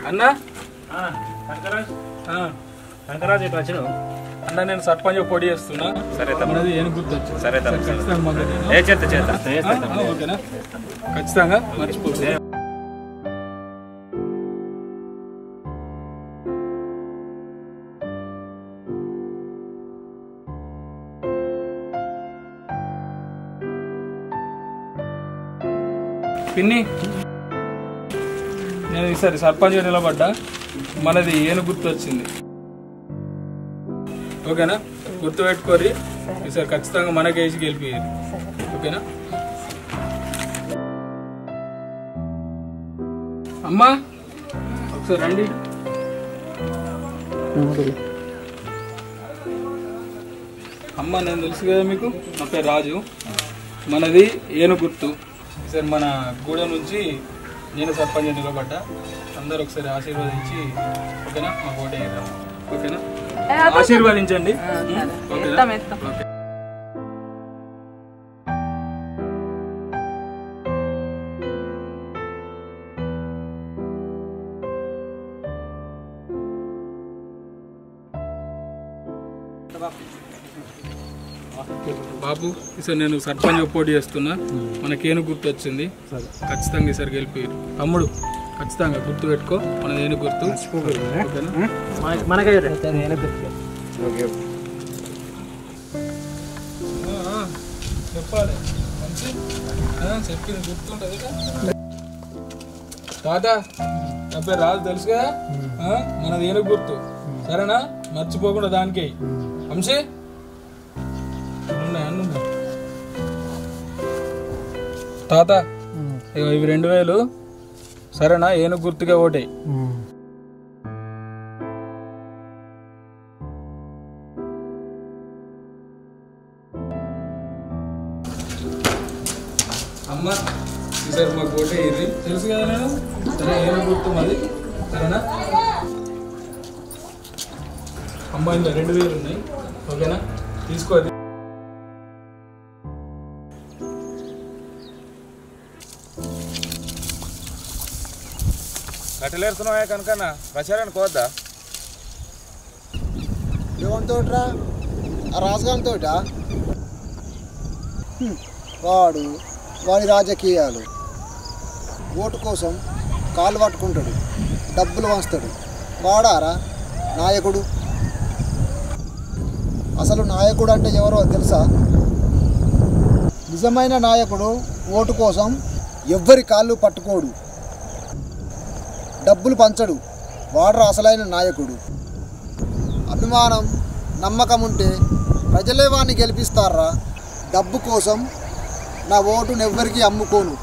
అన్నా శంకరాజు ఎట్లా వచ్చినావు అన్న నేను సర్పంచ్ పొడి చేస్తున్నా. సరే మనది ఏను గుర్తు వచ్చింది. సరే ఓకేనా ఖచ్చితంగా మర్చిపోతుంది. పిన్ని నేను ఈసారి సర్పంచ్ నిలబడ్డా, మనది ఏను గుర్తు వచ్చింది. ఓకేనా గుర్తు పెట్టుకోరి, ఈసారి ఖచ్చితంగా మనకి వేసి గెలిపియారు. ఓకేనా అమ్మా ఒకసారి రండి. అమ్మ నేను తెలుసు కదా మీకు, నా పేరు రాజు, మనది ఏను గుర్తు. ఈసారి మన గూడ నుంచి నేను సర్పంచ్ నిలబడ్డా, అందరూ ఒకసారి ఆశీర్వదించి ఓకేనా మాకు ఓటు వేద్దాం. ఓకేనా ఆశీర్వదించండి. బాబు ఈసారి నేను సర్పంచ్ పోటీ చేస్తున్నా, మనకేను గుర్తు వచ్చింది. ఖచ్చితంగా ఈసారి గెలిపారు. తమ్ముడు ఖచ్చితంగా గుర్తు పెట్టుకో, మనది ఏను గుర్తు. చెప్పాలి చెప్పింది గుర్తుంటది. తాత నా పేరు రాజు తెలుసు కదా, మనది ఏను గుర్తు. సరేనా మర్చిపోకుండా దానికి అంశే తాత ఇవి 2000 సరేనా, ఏను గుర్తుగా ఓటే. అమ్మ ఈసారి మాకు ఓటే ఇది తెలుసు కదా, నేను సరే ఏను గుర్తు మాది. సరేనా అమ్మ ఇంకా 2000 ఉన్నాయి. ఓకేనా తీసుకో. కట్టలేరుతున్నావా కనుకన్నా ప్రచారానికి పోద్దా? ఏమంతోట్రా ఆ రాజుగారితో వాడి రాజకీయాలు ఓటు కోసం కాళ్ళు పట్టుకుంటాడు, డబ్బులు వంచుతాడు. వాడారా నాయకుడు? అసలు నాయకుడు అంటే ఎవరో తెలుసా? నిజమైన నాయకుడు ఓటు కోసం ఎవ్వరి కాళ్ళు పట్టుకోడు, డబ్బులు పంచడు. వాడరా అసలైన నాయకుడు. అభిమానం నమ్మకం ఉంటే ప్రజలే వాడిని గెలిపిస్తారా. డబ్బు కోసం నా ఓటును ఎవ్వరికీ అమ్ముకోను.